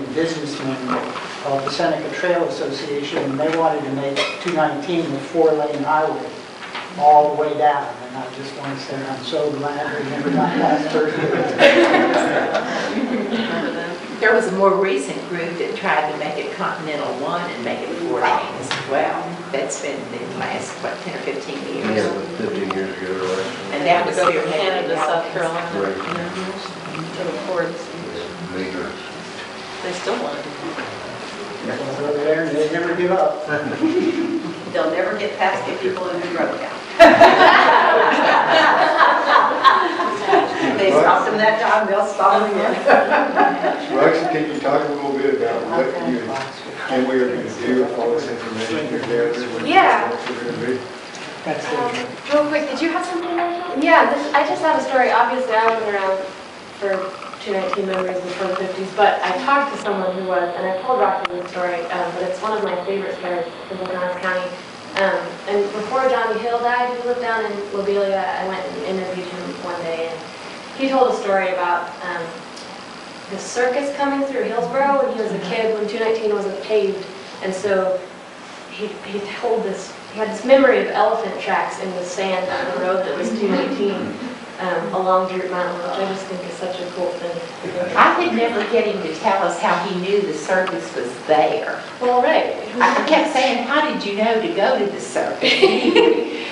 businessmen of the Seneca Trail Association, and they wanted to make 219 a 4-lane highway all the way down. And I just want to say I'm so glad we never got past Thursday. There was a more recent group that tried to make it Continental 1 and make it 4 lanes as well. That's been in the last, what, 10 or 15 years? Yeah, but 15 years ago, right? And that was go their from Canada to South Carolina. Right. To the ports. Major. They still want it. Over there, and they never give up. They'll never get past the people in the road down. They stopped them that time, they'll stop them again. Roxy, can you talk a little bit about what you and we are going to do with all this information you're gathering? Yeah. What we're going to do? Real quick, did you have something like that? Yeah, I just have a story. Obviously, I wasn't around for 219 members before the 50s, but I talked to someone who was, and I told Rocky the story, but it's one of my favorite stories in Pocahontas County. And before Johnny Hill died, who lived down in Lobelia, I went and interviewed him one day, and he told a story about the circus coming through Hillsboro when he was a kid, when 219 wasn't paved, and so he told this. He had this memory of elephant tracks in the sand on the road that was 219 along Dirt Mountain, which I just think is such a cool thing. I could never get him to tell us how he knew the circus was there. Well, right. I kept saying, how did you know to go to the circus?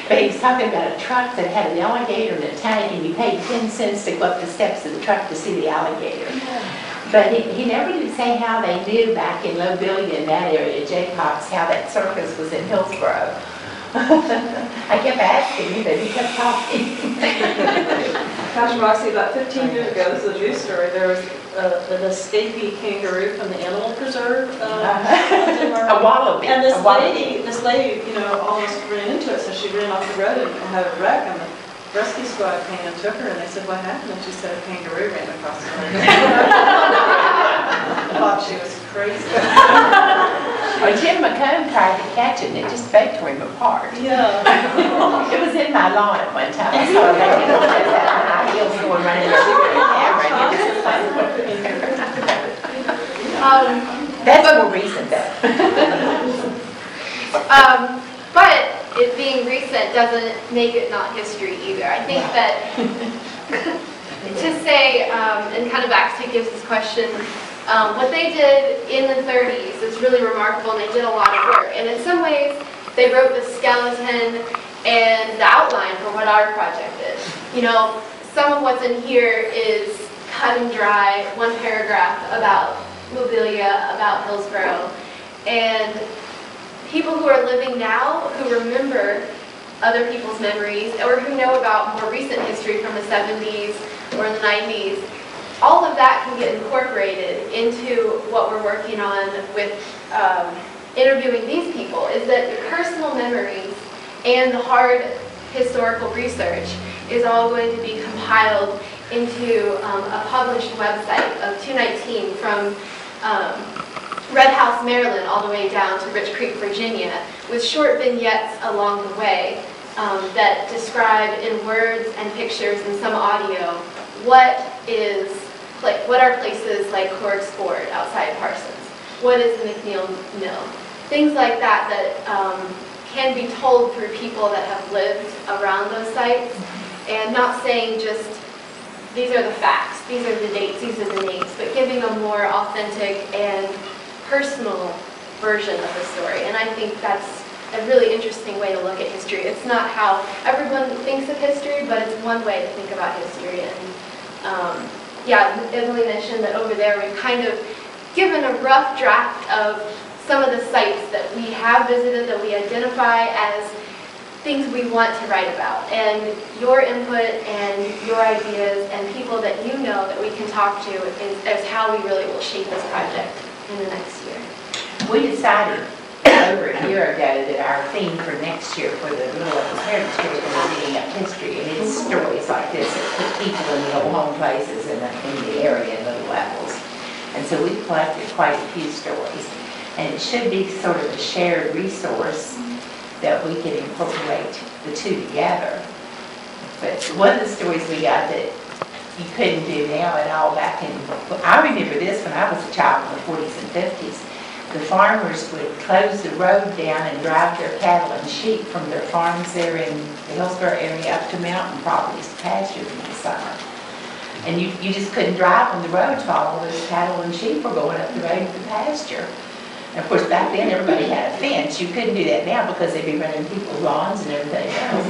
But he was talking about a truck that had an alligator in a tank, and you paid 10 cents to go up the steps of the truck to see the alligator. But he never did say how they knew back in Lobelia in that area, Jaycox, how that circus was in Hillsboro. I kept asking him, but he kept talking. Gosh, Roxy, about 15 years ago, this is a true story, there was an escapee kangaroo from the animal preserve. A wallaby. And this lady, you know, almost ran into it, so she ran off the road and had a wreck, and the rescue squad came and took her, and they said, what happened? And she said, a kangaroo ran across the road. I thought she was crazy. Well, Jim McComb tried to catch it, and it just fake tore him apart. Yeah. It was in my lawn at one time. I saw a lady that had that high heels going running through the camera, and it was like, that's more recent, though. But it being recent doesn't make it not history either. I think that to say, and kind of back to Gibbs's question, what they did in the 30s is really remarkable, and they did a lot of work. And in some ways, they wrote the skeleton and the outline for what our project is. You know, some of what's in here is cut and dry, one paragraph about Lobelia, about Hillsboro. And people who are living now, who remember other people's memories, or who know about more recent history from the 70s or the 90s, all of that can get incorporated into what we're working on with interviewing these people, is that the personal memories and the hard historical research is all going to be compiled into a published website of 219 from Red House, Maryland, all the way down to Rich Creek, Virginia, with short vignettes along the way that describe in words and pictures and some audio what are places like Cork's Ford outside Parsons, what is the McNeil Mill, things like that that can be told through people that have lived around those sites, and not saying just these are the facts, these are the dates, these are the names, but giving a more authentic and personal version of the story. And I think that's a really interesting way to look at history. It's not how everyone thinks of history, but it's one way to think about history. And yeah, Emily mentioned that over there we've kind of given a rough draft of some of the sites that we have visited, that we identify as things we want to write about. And your input and your ideas and people that you know that we can talk to is how we really will shape this project in the next year. We decided over a year ago that our theme for next year for the Little Levels Heritage Trip was going to be digging up history, and it's stories like this that put people in the old home places in the area in Little Levels. And so we collected quite a few stories, and it should be sort of a shared resource that we can incorporate the two together. But one of the stories we got that you couldn't do now at all back in, I remember this when I was a child in the 40s and 50s. The farmers would close the road down and drive their cattle and sheep from their farms there in the Hillsborough area up to mountain properties to pasture in the summer. And you just couldn't drive on the roads while all those cattle and sheep were going up the road to pasture. And of course, back then, everybody had a fence. You couldn't do that now because they'd be running people's lawns and everything else.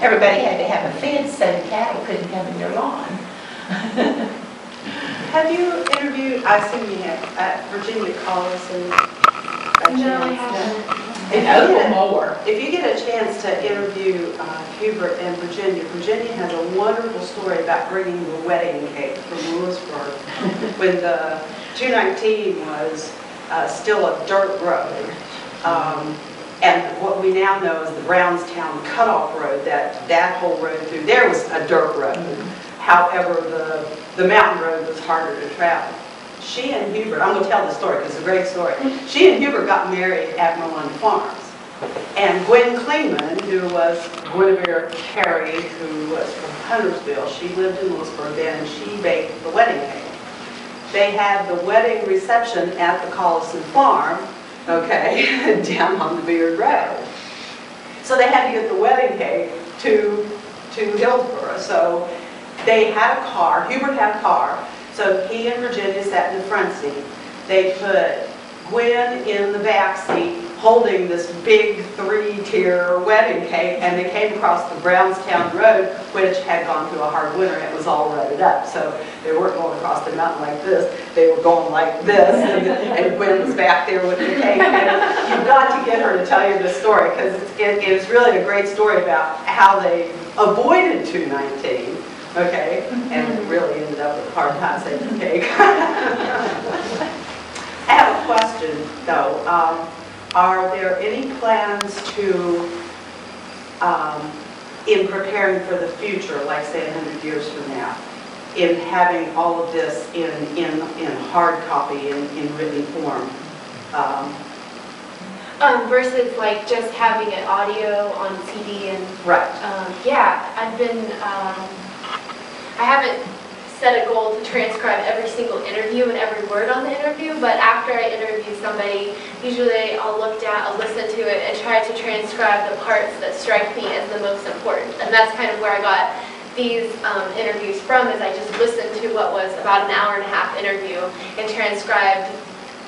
Everybody had to have a fence so the cattle couldn't come in their lawn. Have you interviewed, I assume you have, at Virginia College and... No, I haven't. If you get a chance to interview Hubert and Virginia, Virginia has a wonderful story about bringing the wedding cake from Lewisburg when the 219 was still a dirt road. And what we now know is the Brownstown Cutoff Road, that whole road through there was a dirt road. However, the mountain road was harder to travel. She and Hubert, I'm going to tell the story because it's a great story. She and Hubert got married at Merlin Farms. And Gwen Klingman, who was Guinevere Carey, who was from Huntersville, she lived in Lewisburg then, and she baked the wedding cake. They had the wedding reception at the Collison Farm, okay, down on the Beard Road. So they had to get the wedding cake to Hillsborough. So they had a car, Hubert had a car, so he and Virginia sat in the front seat. They put Gwen in the back seat holding this big 3-tier wedding cake, and they came across the Brownstown Road, which had gone through a hard winter. It was all rutted up, so they weren't going across the mountain like this. They were going like this, and Gwen was back there with the cake. And you've got to get her to tell you the story, because it was really a great story about how they avoided 219. Okay, and really ended up with a hard time saying the cake. I have a question, though. Are there any plans to, in preparing for the future, like say 100 years from now, in having all of this in hard copy, in written form? Versus like just having it audio on CD and... Right. Yeah, I've been... I haven't set a goal to transcribe every single interview and every word on the interview, but after I interview somebody, usually I'll listen to it and try to transcribe the parts that strike me as the most important. And that's kind of where I got these interviews from, is I just listened to what was about an hour-and-a-half interview and transcribed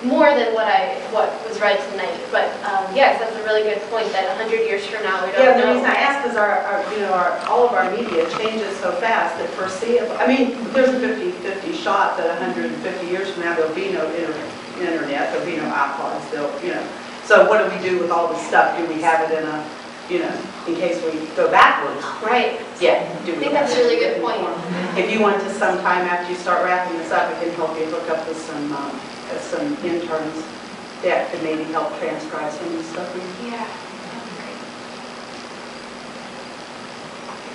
more than what was read tonight. But yes, that's a really good point that 100 years from now we don't know. Yeah, the reason I ask is all of our media changes so fast that foreseeable. I mean, there's a 50-50 shot that 150 years from now there'll be no internet, there'll be no iPods, So what do we do with all this stuff? Do we have it in a, in case we go backwards? Right. Yeah. I think that's a really good point. If you want to sometime after you start wrapping this up, it can help you hook up with some interns that could maybe help transcribe some of the stuff. Yeah.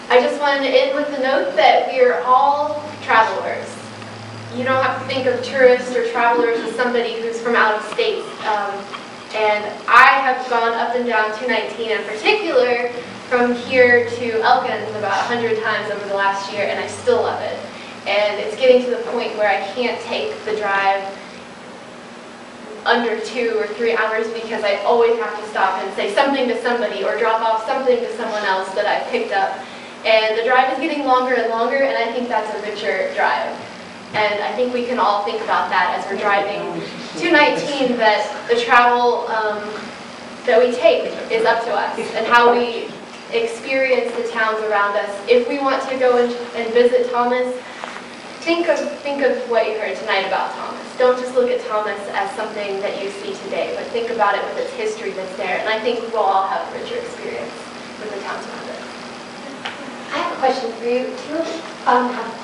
I just wanted to end with the note that we are all travelers. You don't have to think of tourists or travelers as somebody who's from out of state. And I have gone up and down 219 in particular from here to Elkins about 100 times over the last year, and I still love it. And it's getting to the point where I can't take the drive under 2 or 3 hours because I always have to stop and say something to somebody or drop off something to someone else that I picked up. And the drive is getting longer and longer, and I think that's a richer drive. And I think we can all think about that as we're driving 219, that the travel that we take is up to us and how we experience the towns around us. If we want to go and visit Thomas, think of what you heard tonight about Thomas. Don't just look at Thomas as something that you see today, but think about it with its history that's there. And I think we'll all have a richer experience with the towns around us. I have a question for you. Do you have